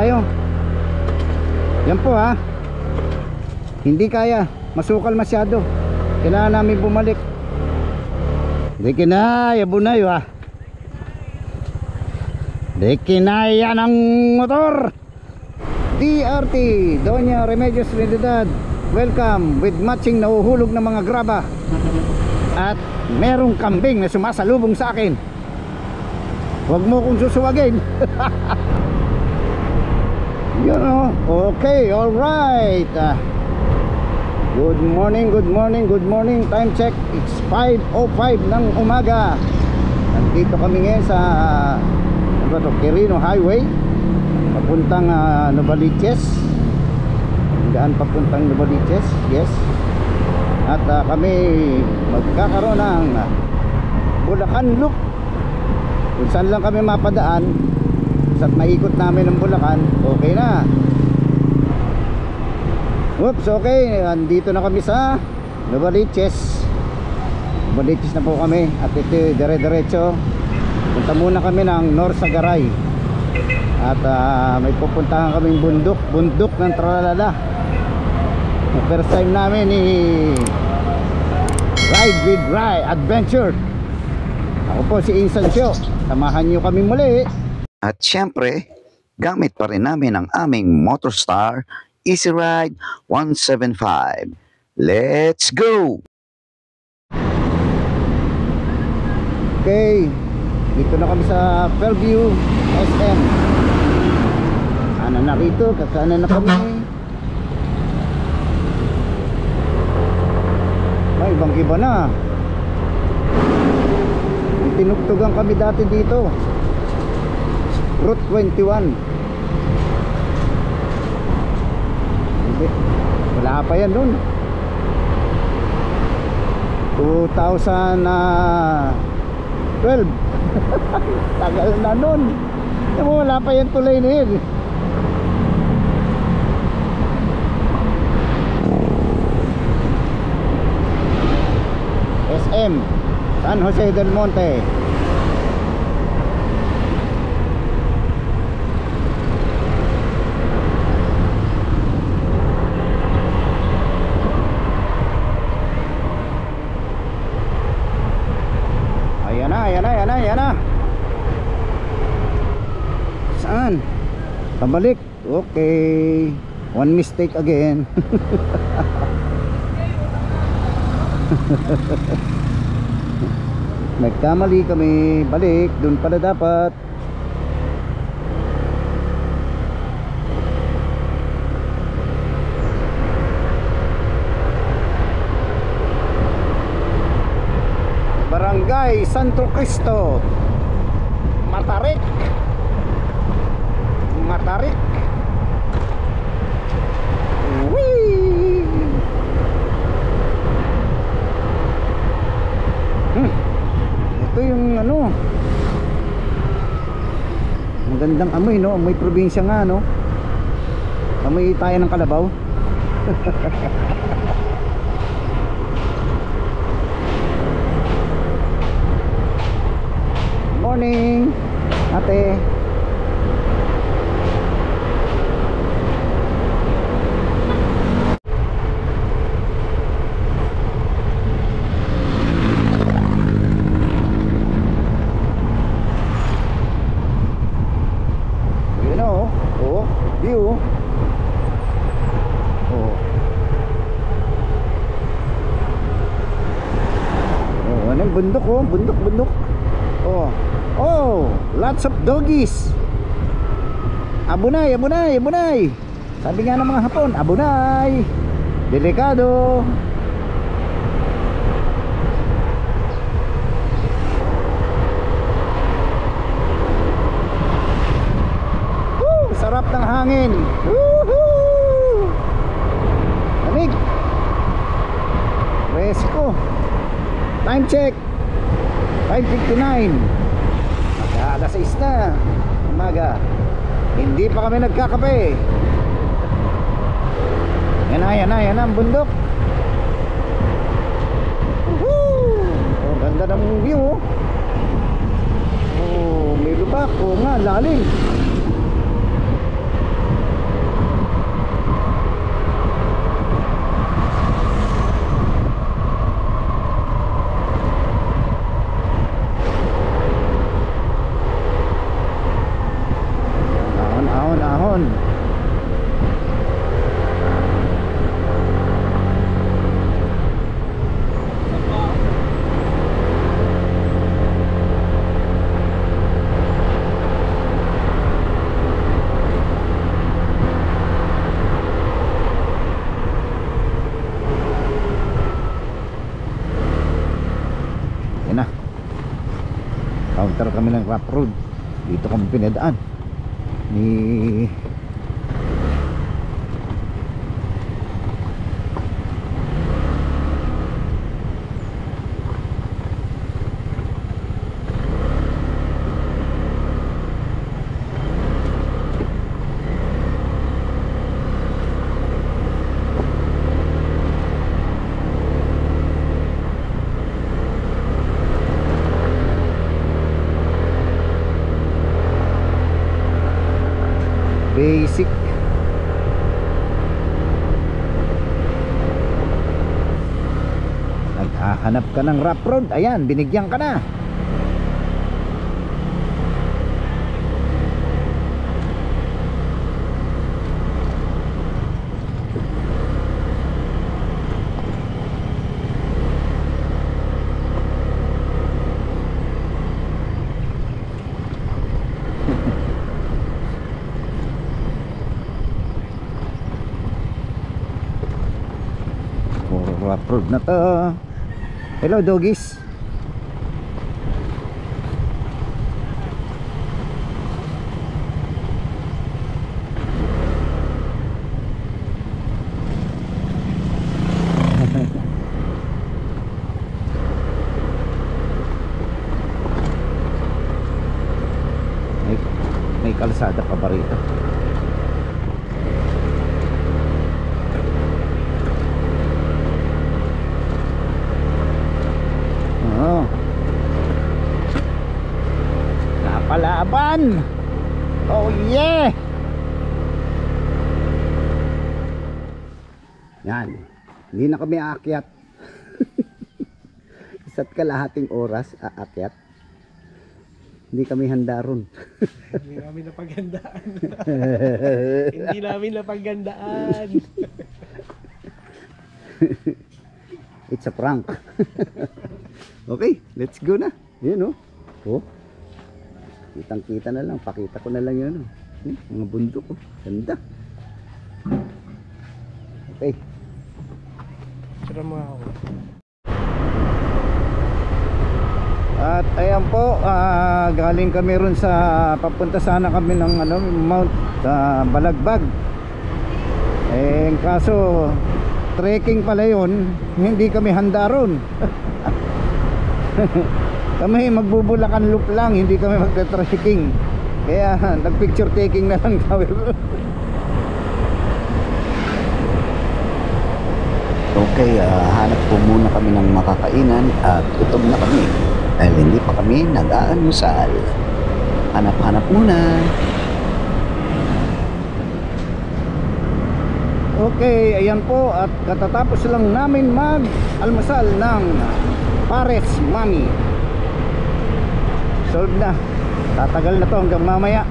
tayo. Yan po ha. Hindi kaya, masukal masyado. Kailangan namin bumalik. Hindi kinaya bunayo ha. Hindi kinaya ng motor. DRT Doña Remedios Trinidad, welcome with matching nahuhulog ng mga graba. At merong kambing na sumasalubong sa akin. Huwag mo kong susuwagin. You know, okay, alright. Good morning, good morning, good morning. Time check, it's 5:05 ng umaga. Nandito kami ngayon sa Quirino Highway, papuntang Novaliches. Daan papuntang Novaliches, yes. At kami magkakaroon ng Bulacan Loop. Kung saan lang kami mapadaan, at maikot namin ng Bulacan, okay na. Oops, okay. Andito na kami sa Novaliches. Novaliches na po kami. At ito dire-diretso. Punta muna kami ng Norsagaray. At may pupuntahan kaming bundok ng Tralala. First time namin ni Ride with Ride Adventure. Ako po si Insansyo. Samahan nyo kami muli. At syempre, gamit pa rin namin ang aming Motorstar Easy Ride 175. Let's go! Okay, dito na kami sa Fairview SM. Kanan na rito, kakanan na kami. Ay, ibang iba na. Tinugtugan kami dati dito, Route 21. Hindi, wala pa yan nun. 2012. Tagal na nun. Wala pa yan tulay na yun. SM San Jose del Monte. Ayan na. Saan? Pabalik. Okay. One mistake again. Nagkamali kami. Balik. Doon pala dapat. Barangay Santo Cristo, Matarik. Whee! Ito yung ano, magandang amoy, no? Amoy probinsya nga, no? Amoy tayo ng kalabaw. Morning, ate. You know, oh, view. Oh. Oh, ano yung bundok, oh, bundok. Oh, lots of doggies. Abunay. Sabi nga ng mga Hapon, abunay. Delikado. Sarap ng hangin. Woohoo! Lamig. Presko. Time check 5:59. Alas 6 na umaga. Hindi pa kami nagkakape. Yan na ang bundok. Oh, ganda ng view. Oh, may lubak. Oh nga, lalim. kilometer kami ng rough road. Dito kami pinadaan ni basic. Naghahanap ka ng rough road, ayan, binigyan ka na. Rough road na to. Hello doggies. may kalsada pa ba rito? Napalaban. Oh yeah. Yan. Hindi na kami aakyat. Isa't kalahating oras aakyat. Hindi kami handa ron. Hindi namin napaghandaan. Hindi namin napaghandaan. It's a prank. Okay, let's go na. Yun oh. Oh. Kitang kita na lang. Pakita ko na lang yun oh. Mga bundok oh. Ganda. Okay. Tara mga ako. At ayan po, galing kami ron sa, papunta sana kami ng ano, Mount Balagbag. Eh kaso trekking pala yun, hindi kami handa ron. Kami magbubulakan loop lang, hindi kami magta-trekking. Kaya nag-picture taking na lang kami. Okay, hanap po muna kami ng makakainan at gutom na kami. Dahil hindi pa kami nag-aalmusal. Hanap-hanap muna. Okay, ayan po. At katatapos lang namin mag-almusal ng Pares Mami. Solve na. Tatagal na to hanggang mamaya.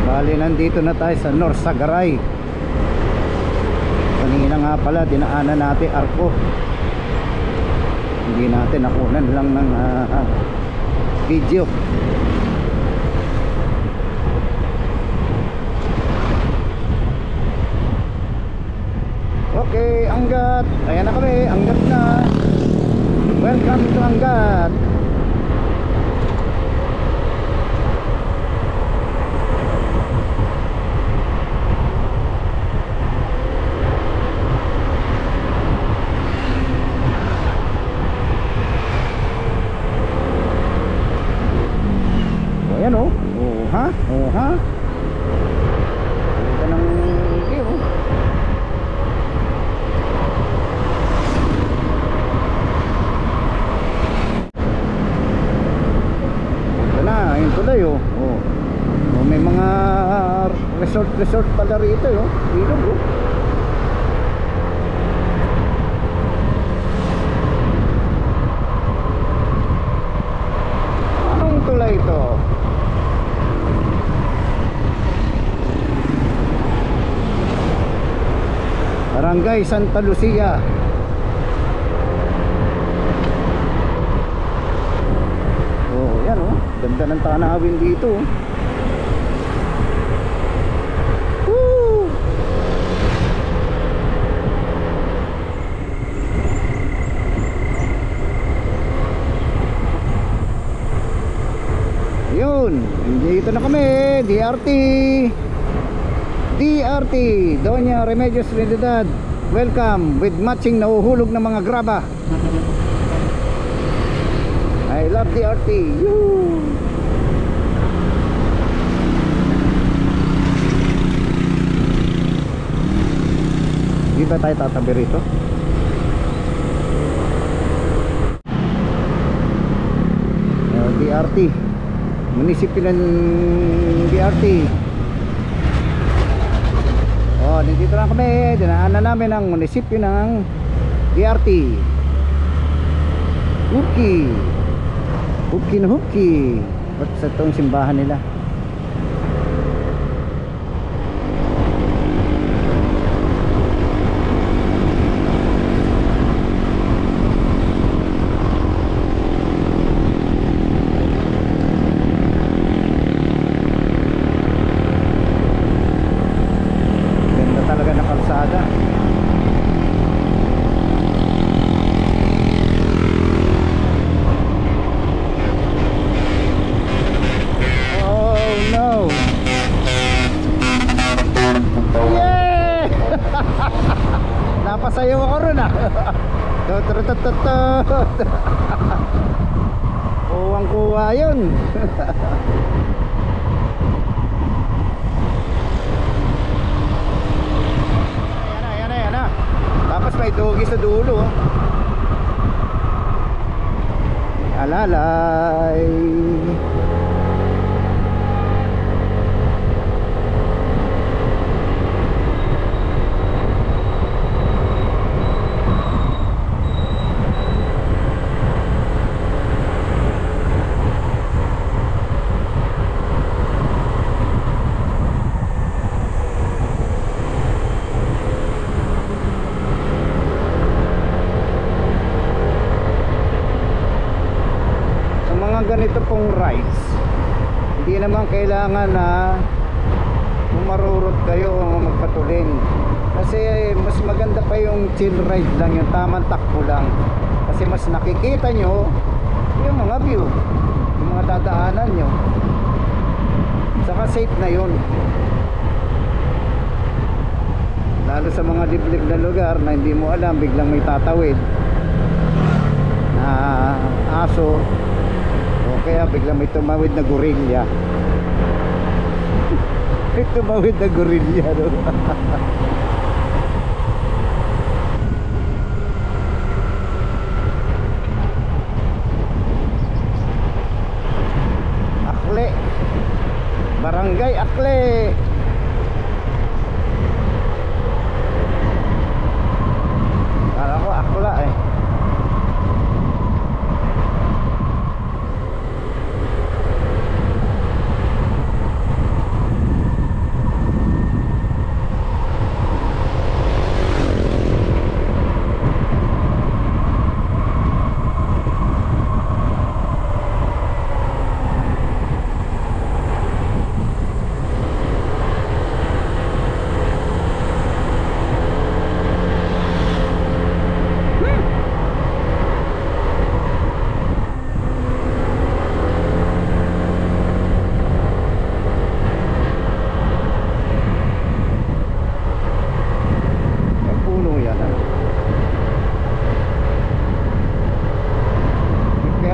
Bali, nandito na tayo sa North Sagaray. Kanina nga pala, dinaanan natin Arco. Hindi natin nakunan lang ng video. Okay, Angat. Ayan na kami, Angat na. Welcome to Angat. Ayan oh. Oh ha? Oh ha? Ganda ng view. Ito na, ayun tulay oh. Oh. Oh, may mga resort pala rito oh. Ilog oh. Anong tulay ito? Barangay Santa Lucia. Oh, yan oh. Ganda ng tanawin dito. Woo! Dito na kami, DRT. DRT, Doña Remedios Trinidad. Welcome with matching nahuhulog ng mga graba. I love DRT. Yoo! Di ba tayo tatabi rito? DRT, munisipyo ng DRT. Oh, dito na kami. Dinaanan namin ang munisipyo ng DRT. Hooky na hooky. At sa itong simbahan nila. Napasayaw ako ron ah. Kuwang kuwa yun. Yan na. Tapos may dogi sa dulo. Alalay. Ganito pong rides, hindi naman kailangan na marurot kayo o magpatuling, kasi mas maganda pa yung chill ride lang, yung tamang takbo lang, kasi mas nakikita nyo yung mga view, yung mga dadaanan nyo, saka safe na yun, lalo sa mga liblib na lugar na hindi mo alam, biglang may tatawid na aso o kaya biglang may tumawid na gorilla. May tumawid na gorilla, no? Akle, Barangay Akle. Kala ko Akla eh.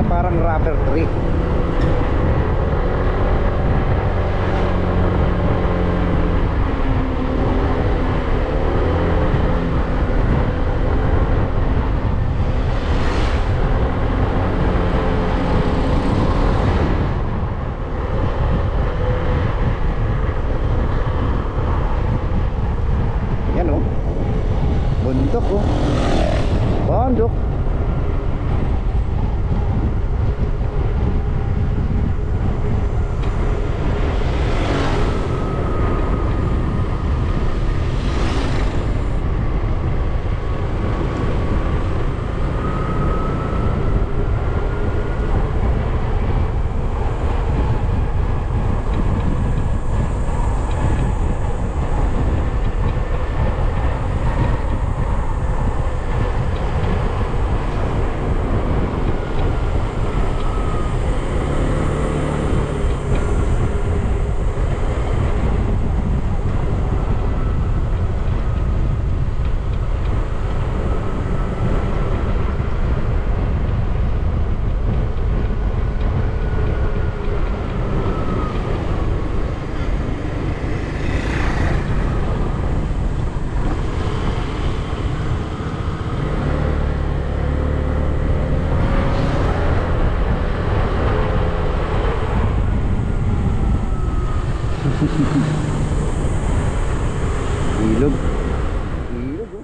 Parang rubber tree. Yan oh. Bundok oh. Bundok.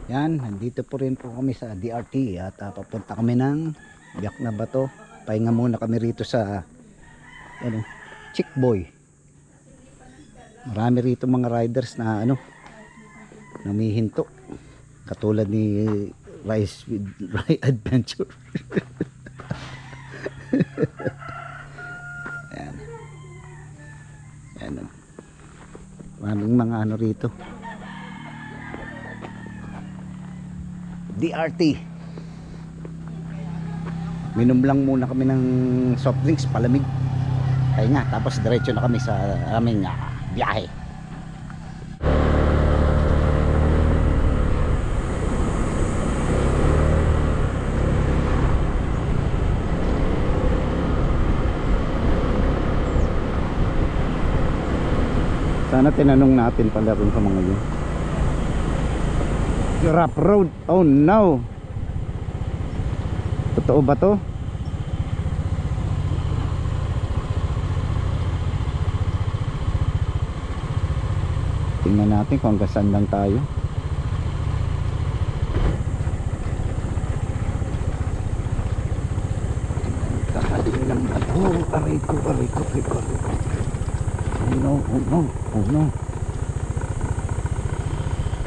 Yan, nandito po rin po kami sa DRT at papunta kami ng Biak na Bato. Pahinga muna kami rito sa ano, Chick Boy. Marami rito mga riders na ano, namihinto. Katulad ni Rise with Ride Adventure. Yan. Yan. Maraming mga ano rito. DRT. Minom lang muna kami ng soft drinks, palamig. Kaya nga, tapos diretso na kami sa aming biyahe. Sana tinanong natin pala rin sa mga yun. Rough road, oh no. Totoo ba to? Tingnan natin kung hanggang saan lang tayo. Kakaling lang ba to? Aray ko. Oh no.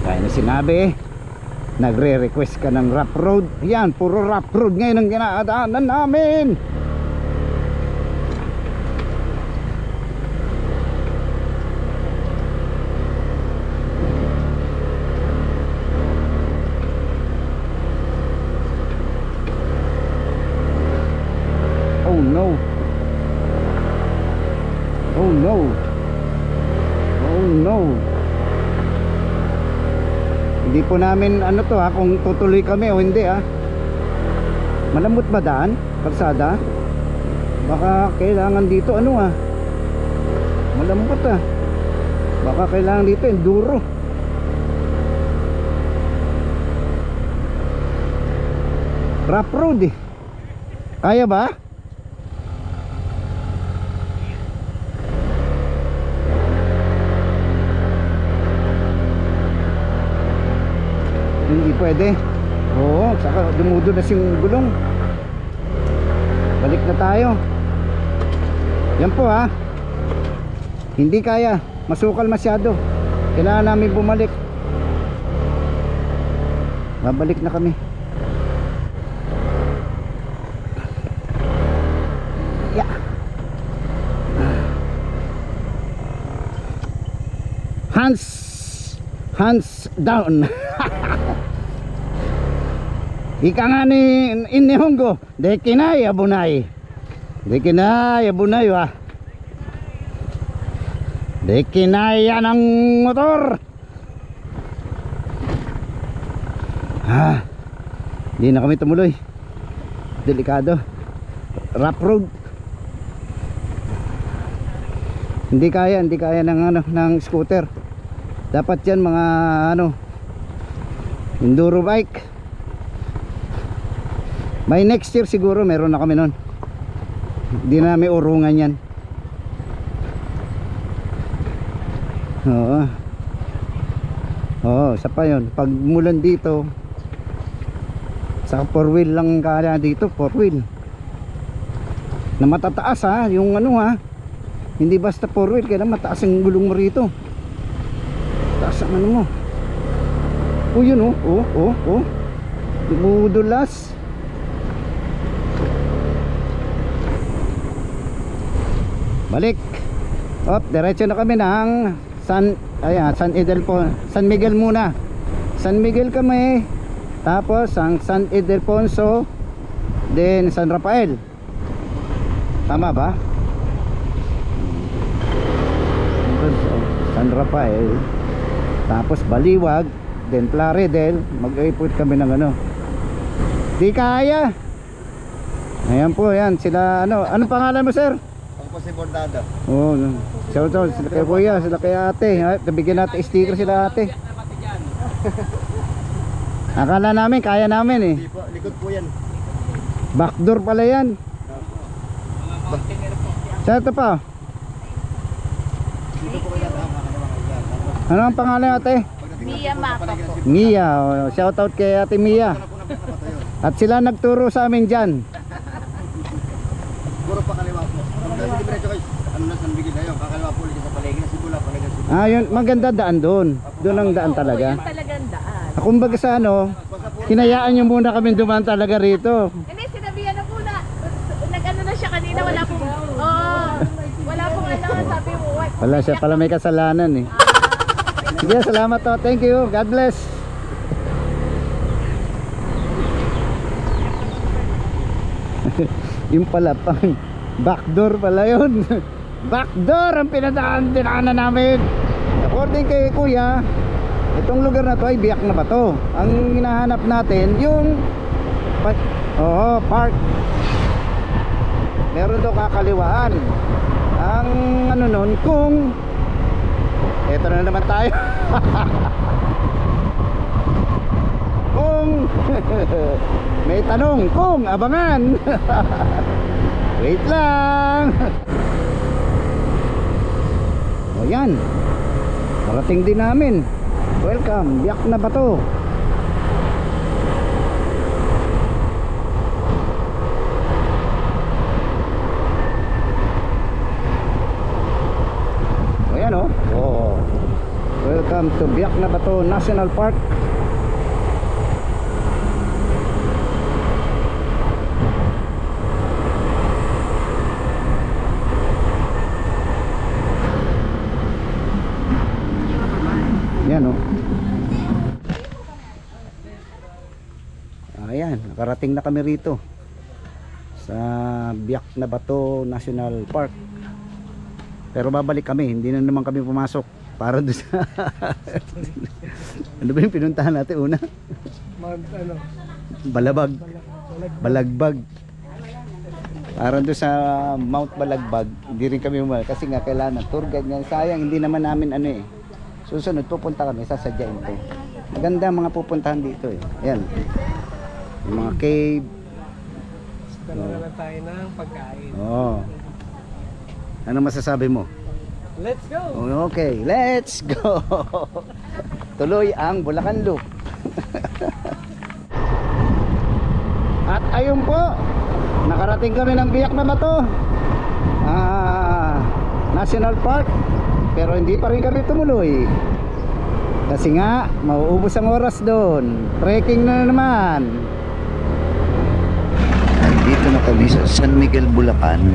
Kaya na sinabi, nagre-request ka ng rough road. Yan, puro rough road ngayon ang ginadaanan namin. Oh no. Hindi po namin ano to kung tutuloy kami o hindi Malambot ba daan? Kalsada? Baka kailangan dito malambot Baka kailangan dito enduro. Rough road Kaya ba? Hindi pwede. Oo, saka dumudulas yung gulong. Balik na tayo. Yan po Hindi kaya, masukal masyado. Kailangan namin bumalik. Babalik na kami. Hands down. Ika nga ni Inihongo, de kinaya bunay. De kinaya bunay De kinaya ng motor. Hindi na kami tumuloy. Delikado. Rough road. Hindi kaya ng scooter. Dapat yan mga enduro bike. By next year siguro meron na kami nun. Hindi na namin urungan yan. Oo, isa pa yun. Pag mulan dito, sa 4 wheel lang kaya dito, 4 wheel na matataas yung hindi basta 4 wheel, kailangan mataas ang gulong mo rito. Taas ang mo. Yun dumudulas. Balik. Diretso na kami ng San Miguel muna. San Miguel kami. Tapos ang San Ildefonso, then San Rafael. Tama ba? San Rafael, tapos Baliwag, then Plaridel. Mag-ipot kami ng di kaya. Ayan po, yan sila anong pangalan mo, sir? Ako po si Bordado. Shout out sila kay kuya, sila kay ate. Bigyan natin sticker sila ate. Akala namin kaya namin Hindi po, likod po yan. Backdoor pala yan. Saan ito pa? Dito po kaya tama. Ano ang pangalan ate? Mi. Mia Mapa po. Mia, oh, shout out kay Ate Mia. At sila nagturo sa amin dyan. Puro pa kaliwa po. Kasi diretso kayo. Ano na San Miguel tayo? Kakaliwa po ulit sa Palengke na Sibula, Palengke na Sibula. Ah, yun, maganda daan doon. Doon ang daan talaga. Yun talagang daan. Kumbaga sa ano, hinayaan nyo muna kami dumaan talaga rito. Hindi, sinabihan na po na. Nag-ano na siya kanina, wala pong, wala pong ano, sabi mo, what? Wala siya pala may kasalanan eh. Sige, salamat to. Thank you. God bless. Yung pala pang backdoor pala yun. Backdoor ang dinaanan namin. According kay Kuya, itong lugar na to ay biyak na ba to? Ang hinahanap natin yung park. Meron daw kakaliwaan. Ang ano nun, kung eto na naman tayo. Kung may tanong, kung abangan. Wait lang. O yan, parating din namin. Welcome, biyak na ba to? O yan o. Oh. Welcome to Biak na Bato National Park. Yan o. Ayan, nakarating na kami rito sa Biak na Bato National Park. Pero babalik kami, hindi na naman kami pumasok para doon sa ano ba yung pinuntahan natin una? Ano? Balabag. Balagbag. Para doon sa Mount Balagbag, hindi rin kami umal kasi nga kailangan tour guide nga. Sayang, hindi naman namin ano eh. Susunod pupunta kami, sasadyain ko. Maganda mga pupuntahan dito eh. Ayan. Yung mga cave. Dalawa na tayo ng pagkain. Oo. Ano masasabi mo? Let's go! Okay, let's go. Tuloy ang Bulacan Loop. At ayun po, nakarating kami ng Biak na Bato National Park. Pero hindi pa rin kami tumuloy kasi nga mauubos ang oras doon. Trekking na naman. Dito na kami sa San Miguel, Bulacan.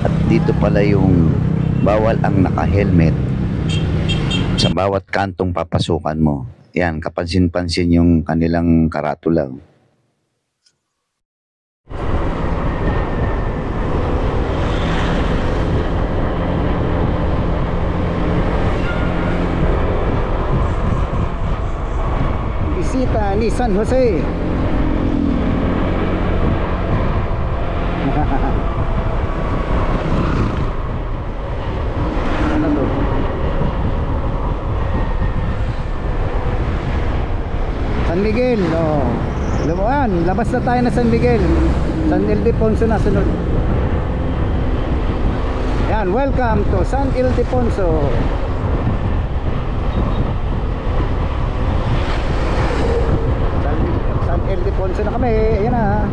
At dito pala yung bawal ang naka-helmet sa bawat kantong papasukan mo. Yan, kapansin-pansin yung kanilang karatula. Bisita ni San Jose. Ano to? San Miguel, oh. Lumaan, labas na tayo na San Miguel. San Ildefonso na sunod. Yan, welcome to San Ildefonso. San Ildefonso na kami. Ayan na.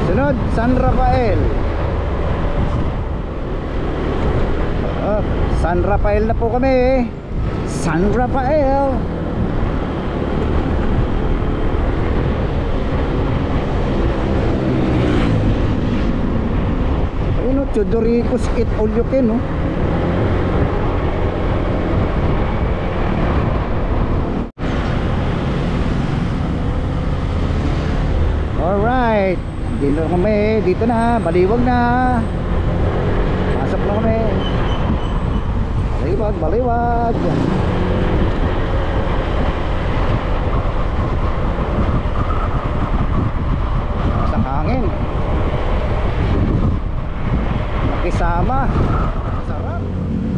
Sunod, San Rafael. Oh, San Rafael na po kami. San Rafael. Ayun o, Chodoricos Eat All You Can, no? Alright, dito na kami, dito na, baliwag na. Pasok na kami. Baliwag, baliwag. Sa hangin. Nakisama. Sarap.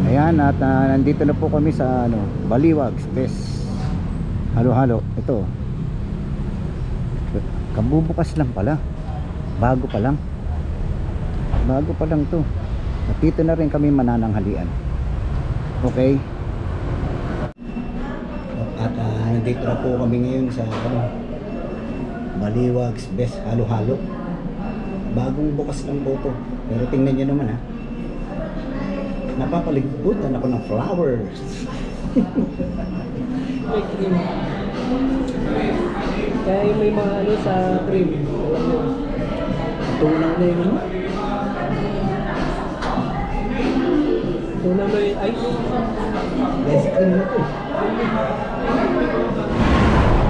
Ayan, at nandito na po kami sa Baliwag Space. Halo-halo, ito. Kabubukas lang pala. Bago pa lang to. At dito na rin kami manananghalian. Okay? At nandito na po kami ngayon sa Baliwag's Best Halo-Halo. Bagong bukas lang po to. Pero tingnan nyo naman ha. Napapalibutan ako ng flowers. May cream. Kaya yung may mga ano sa cream. Alam mo. Tunang na yun. Tunang na yun. Ay, Best cream na to.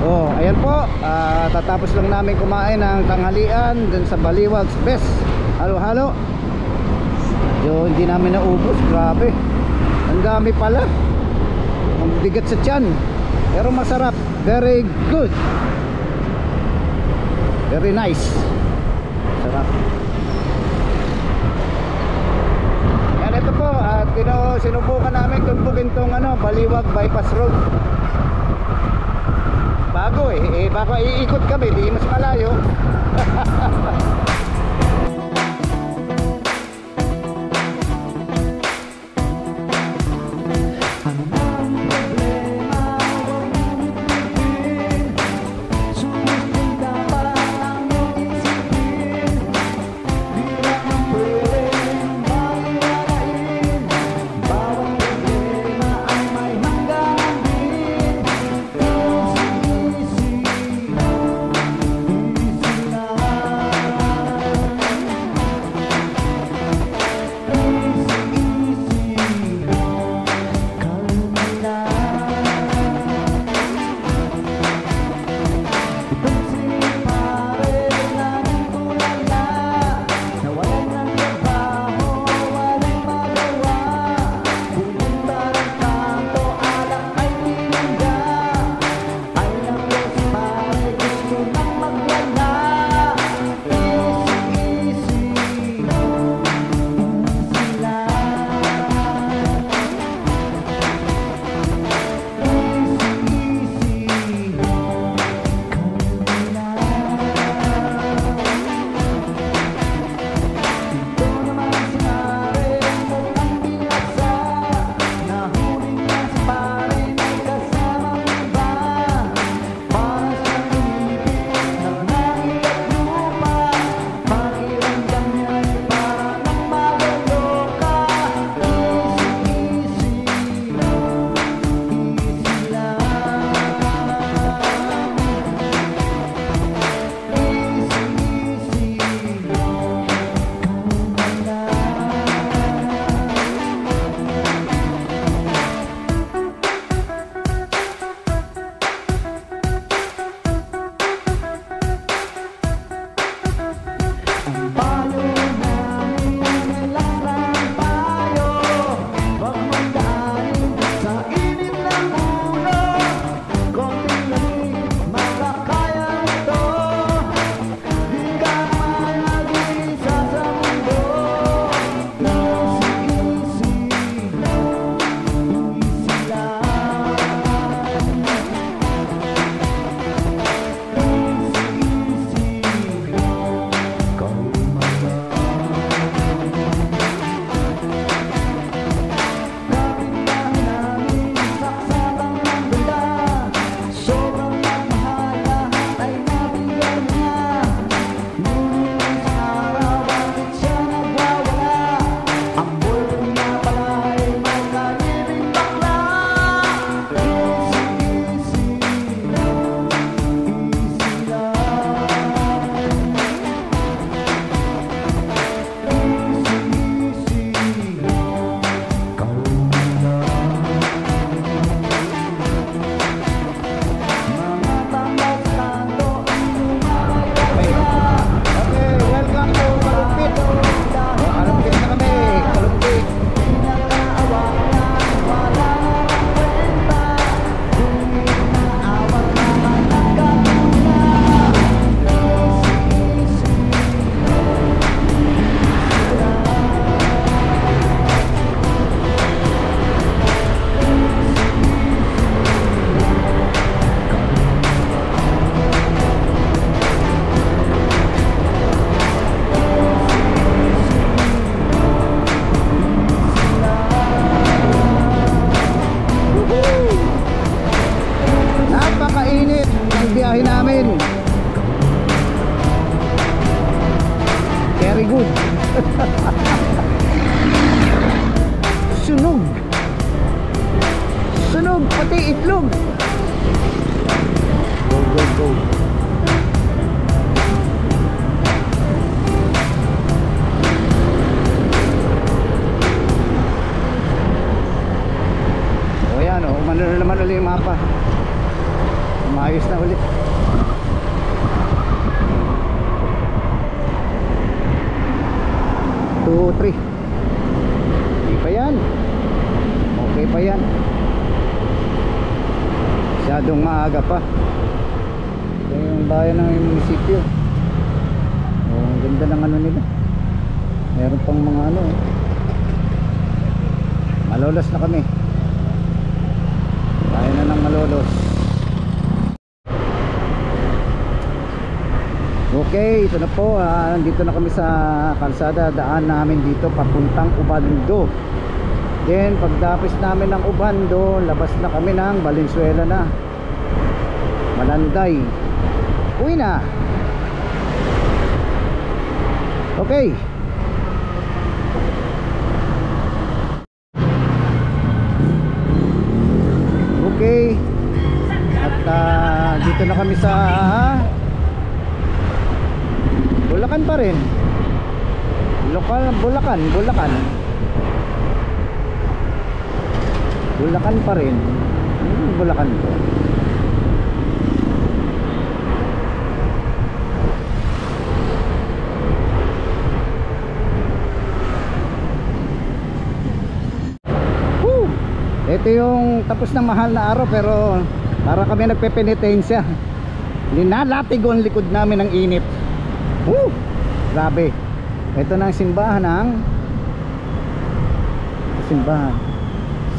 Oh, ayan po. Tatapos lang namin kumain ng tanghalian dun sa Baliwag's Best Halo-Halo. So, hindi namin naubos. Grabe. Ang dami pala. Ang bigat sa tiyan. Pero masarap. Very good. Very nice. Sarap. Yan, ito po. At sinubukan namin tumbugin tong Baliwag Bypass Road. Bago baka iikot kami, di mas malayo. sunog, pati itlog. Go, go, go. O yan, o, umano na naman ulit yung mapa. Umayos na ulit. Two, three. Hindi pa yan. Okay pa yan. Masyadong maaga pa. Ito yung bayan ng munisipyo. Oh, ang ganda ng ano nila. Meron pang mga ano. Malolos na kami. Bayan na ng Malolos. Okay, ito na po. Nandito na kami sa kalsada. Daan namin dito papuntang Ubando. Then pagdapis namin ng Ubando, labas na kami ng Valenzuela na. Malanday. Uwi na. Okay. Okay. At dito na kami sa Bulacan pa rin. Bulacan pa rin. Bulacan to. Woo! Ito yung tapos ng mahal na araw, pero para kami nagpepenitensya. Linalatig ang likod namin ng init. Woo! Grabe. Ito na ang simbahan ng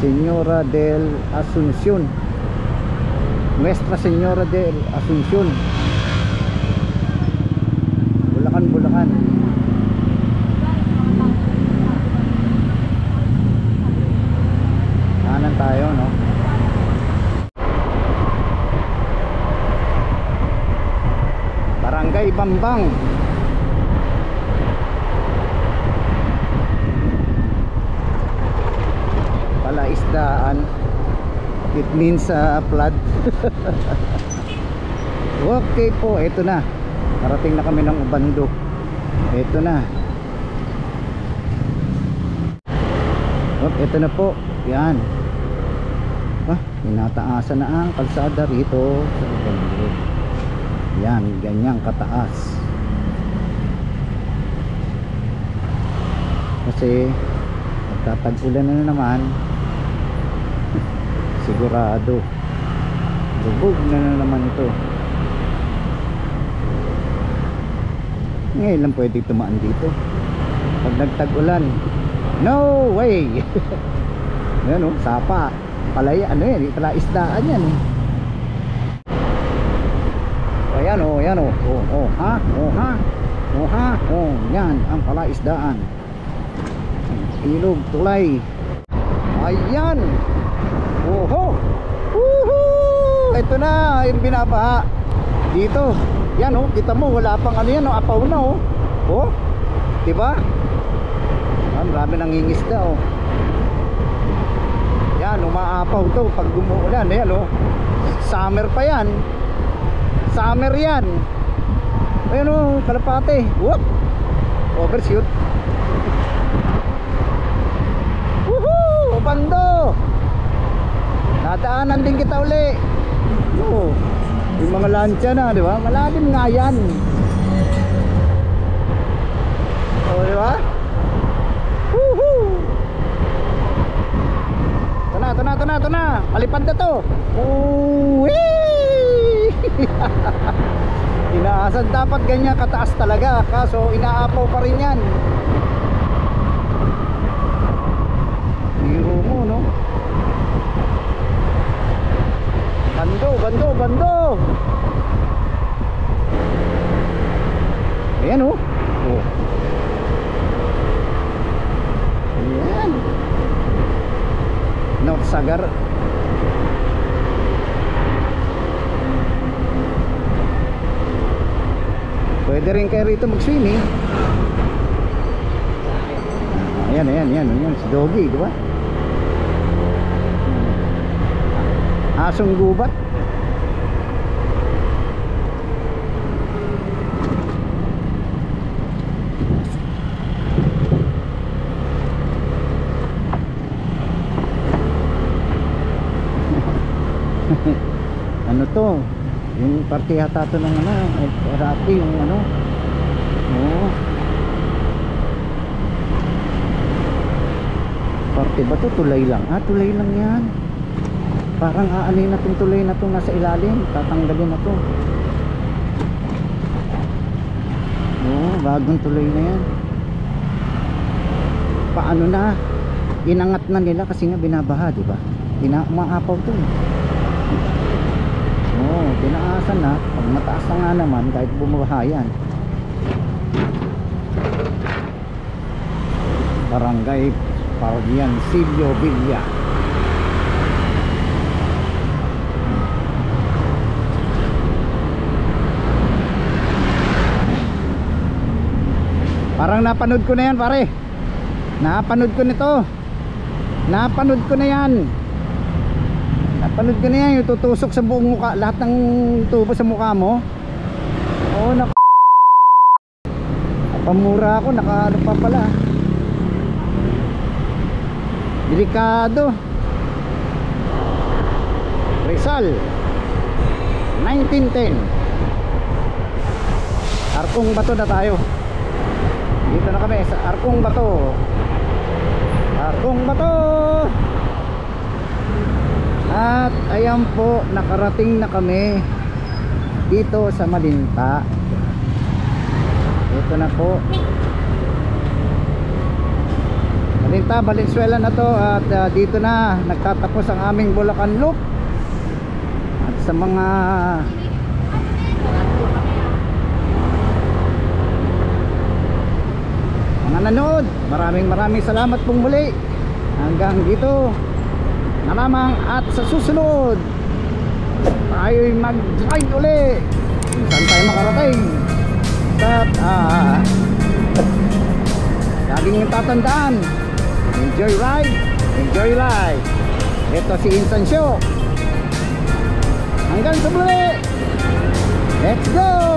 Señora del Asuncion. Nuestra Señora del Asuncion. Bulacan. Kanan tayo, no? Barangay Bambang. Palaisdaan. It means flood. Okay po, ito na. Parating na kami ng Ubando. Ito na. Ito na po. Yan. Tinataasan na ang kalsada rito sa Ubando. Yan, ganyang kataas. Kasi magtatag-ulan na naman. Sigurado. Lubog na naman ito. Ngayon lang pwede tumaan dito. Pag nagtag-ulan, no way. Yan o, sapa. Palaya, ano yan, palaisdaan yan eh. Ayan o, yan o. Yan ang palaisdaan. Ilog, tulay. Ayan. Oho. Woohoo! Ito na yung binabaha dito. Yan o, kita mo wala pang ano yan o, apaw na o. Oh, diba? Marami nangingisda o. Yan, umaapaw to pag gumuulan. Ayan o, summer pa yan. Summer yan. Ayan o, kalapate. Whoop! Overshoot. Woohoo! Ubando! Nadaanan din kita uli. Oo. Yung mga lansya na, di ba? Malalim nga yan. Oo, di ba? Woohoo! Ito na. Palipad na to. Uwee! Inaasan dapat ganyan kataas talaga. Kaso inaapaw pa rin yan. Biro mo, no? Bando. Ayan oh. Ayan. North Sagar. Pwede rin kayo rito mag-swimming. Ayan. Si Doggy, di ba? Asong gubat. Ano to? Yung parte yata to ng ano, Erati, yung ano. Oo. Parte ba to? Tulay lang. Ah, tulay lang yan. Parang aanin na tong tulay na to nasa ilalim. Tatanggalin na to. Oo, bagong tulay na yan. Paano na? Inangat na nila kasi nga binabaha, di ba? Umaapaw to. Oo, tinaasan na. Pag mataas na nga naman, kahit bumabaha yan. Barangay Pardiancillo Villa. Parang napanood ko na yan, pare. Napanood ko nito. Napanood ko na yan. Napanood ko na yan. Yung tutusok sa buong mukha. Lahat ng tubo sa mukha mo. Oo, pamura ako. Naka ano pa pala. Delikado. Rizal 1910. Arkong Bato na tayo. Dito na kami sa Arkong Bato. Arkong Bato. At ayan po, nakarating na kami dito sa Malinta. Ito na po. Malinta, Valenzuela na to. At dito na nagtatapos ang aming Bulacan Loop. At sa mga nanonood, maraming salamat pong muli. Hanggang dito na lamang, at sa susunod tayo'y mag-drive uli. Saan tayo makarating? At laging tatandaan, enjoy ride, enjoy life. Ito si Insan Show. Hanggang sa muli, let's go!